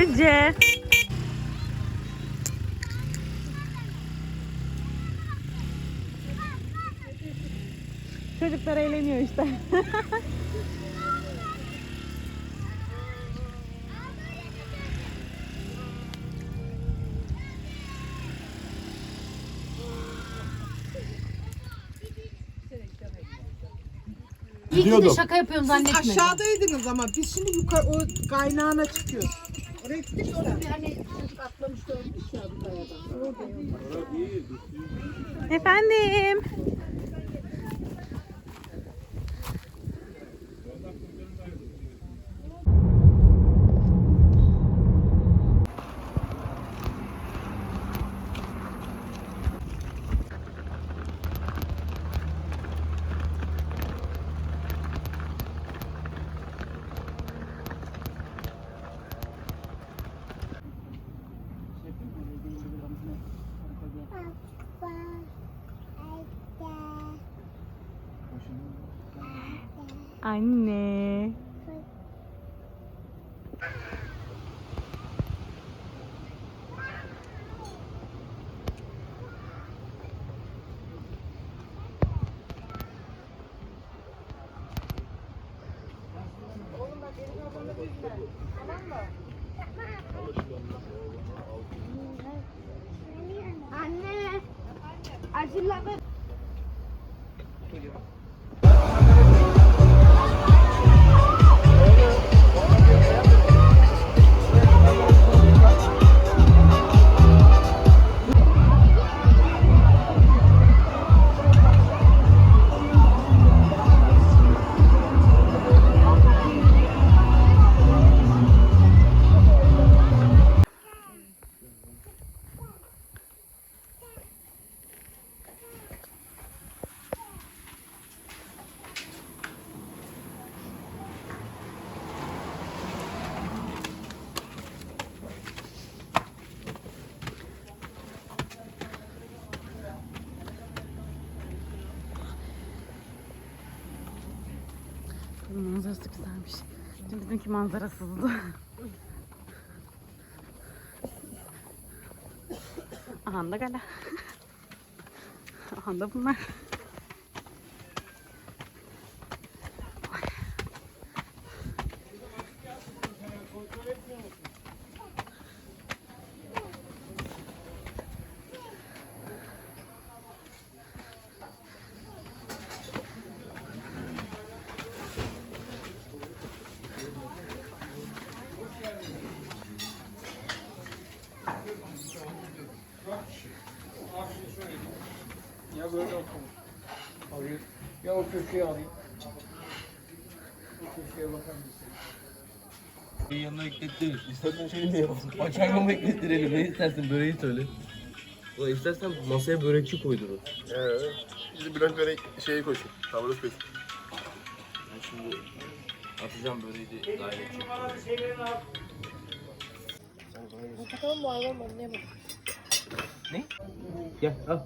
Gülce. Çocuklar eğleniyor işte. İyi ki de Gidiyordum. şaka yapıyorum Siz zannetmedim. aşağıdaydınız ama biz şimdi yukarı o kaynağına çıkıyoruz. Oraya gittik sonra. Hani çocuk atlamış ölmüş ya bu kayadan. Efendim. Anne. Anne. Acıla be. Manzarası güzelmiş. Dün bizimki manzarasızdı. Aha da gala. Aha da bunlar. Ya böyle olsun. Alayım. Ya o köşeye alayım. O köşeye bakar mısın? Yanına eklettiririz. İstersen şey mi yapalım? Makarna mı eklettirelim? Ne istersin? Böreği söyle. Ulan istersen masaya börekçi koydurur. Bizi Bülent börek şeyi koysun. Tavrız koysun. Ben şimdi atacağım böreği de dahil edeceğim. Bakalım bu hayvan anlayamadım. Ne? Gel al.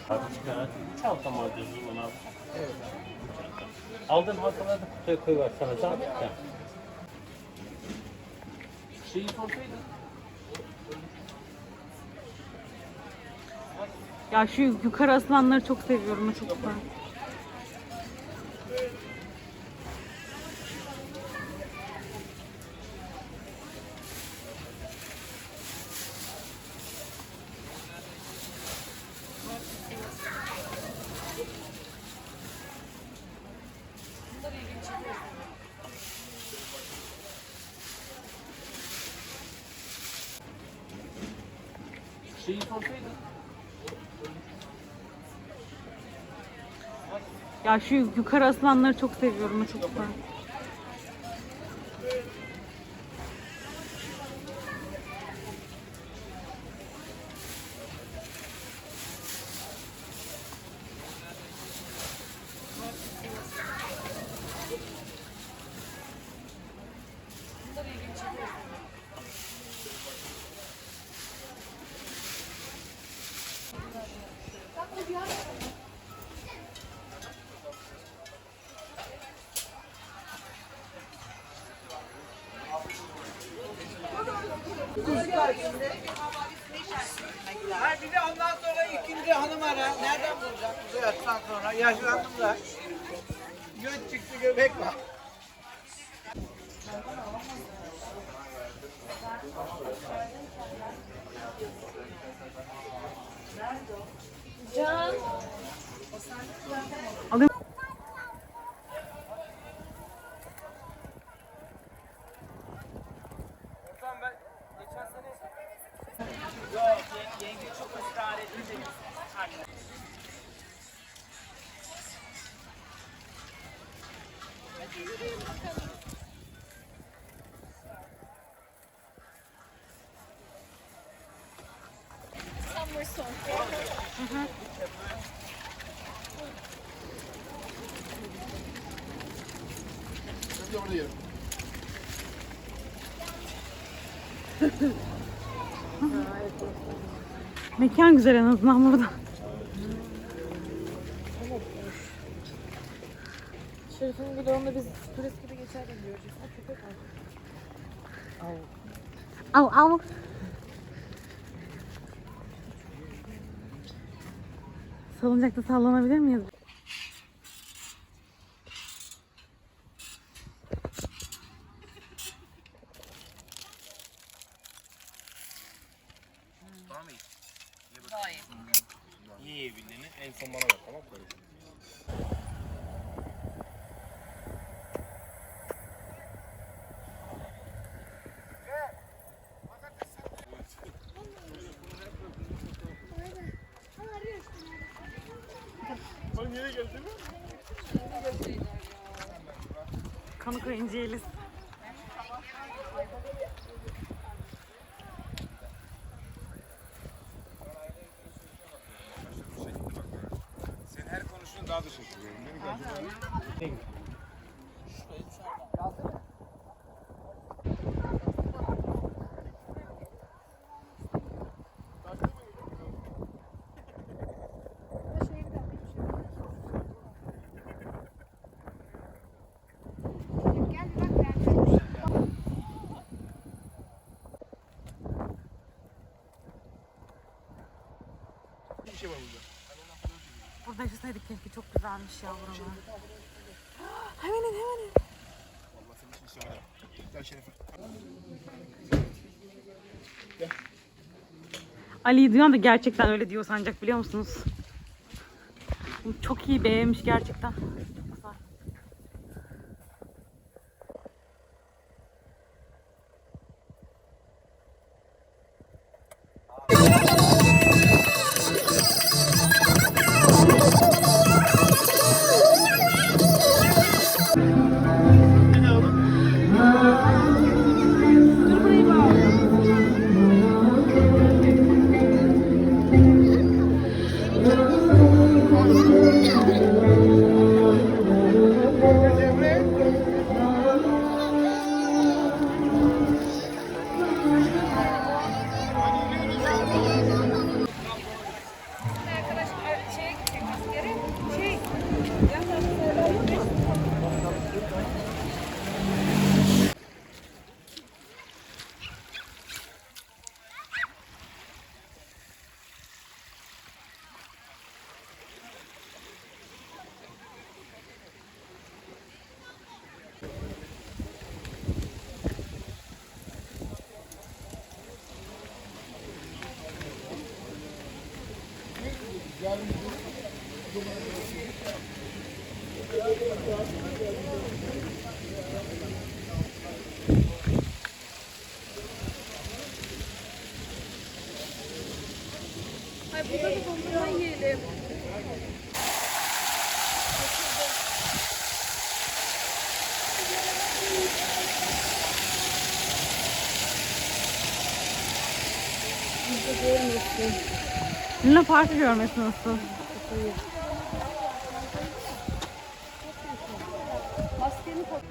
Hadi çıkar. Çanta mı alıyorsun bana? Evet. Aldın halkaları da kutuya koyuver sana zahmet ya. Şeyi sorsaydın. Ya şu yukarı asılanları çok seviyorum. O çok güzel. Şeyi sorsaydın. Ya şu yukarı asılanları çok seviyorum. O çok güzel. Bir de ondan sonra ikinci hanım ara. Nereden bulacak bu yaştan sonra? Yaşlandım da. Göt çıktı, göbek var. Alayım. Biz de orada yiyelim. Mekan güzel en azından burada. Şerif'in vlogunda biz turist gibi geçerken göreceğiz. Ha, köpek var. Au au. Salıncakta sallanabilir miyiz? Yiyebildiğini en son bana ver, tamam mı? Sen nereye geldin? Kanıkaya İnceyeliz. Sen her konuştuğun daha da şaşırıyorum. Beni geldin. Bir şey var burada. Burada yaşasaydık keşke, çok güzelmiş ya buralar. Hemen in, hemen in. Vallahi senin için istemedim. Gel Şeref'e. Ali'yi duyan da gerçekten öyle diyor sancak, biliyor musunuz? Çok iyi beğenmiş gerçekten. Çok güzel. görmesin. Luna Park'ı görmesi nasıl? Maskeni tak.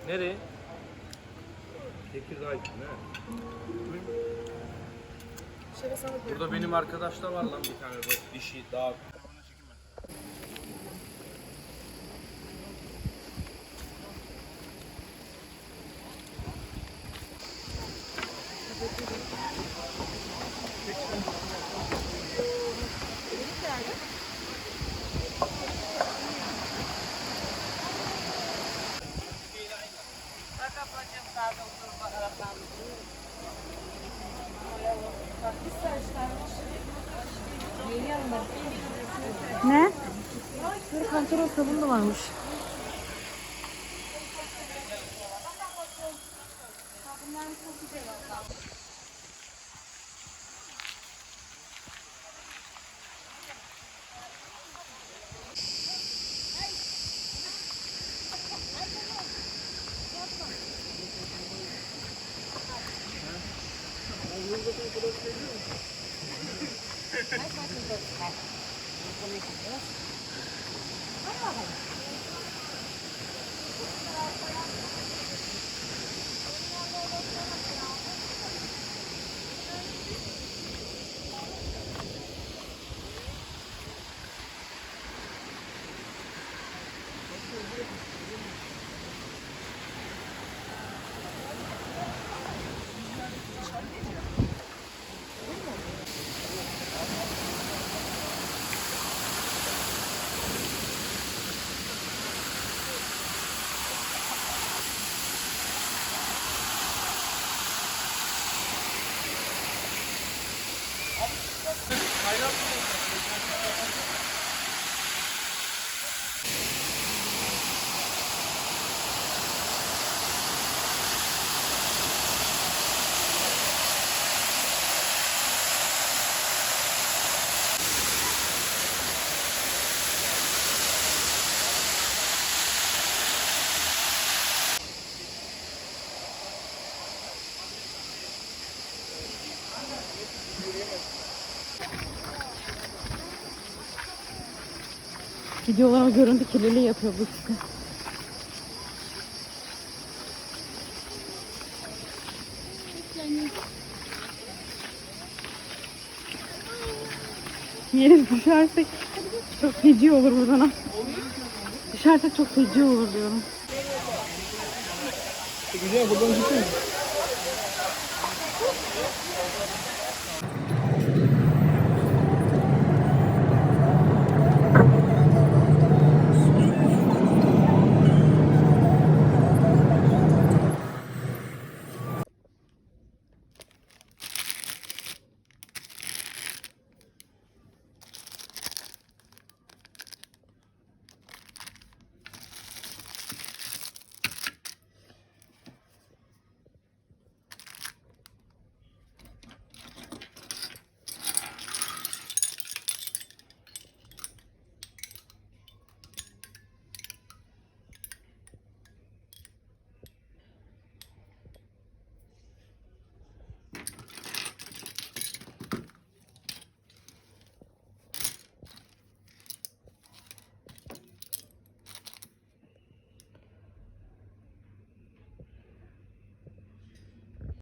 Nereye? Tekirdağ gittin ha. Şöyle sana Burada benim arkadaş da var lan bir tane bu dişi daha. Ne? Bir kantaron sabunu da varmış. Videolarıma görüntü kirliliği yapıyor bu ikisi. Yere düşersek çok feci olur buradan. Düşersek çok feci olur diyorum. Güzel buradan çıkıyor.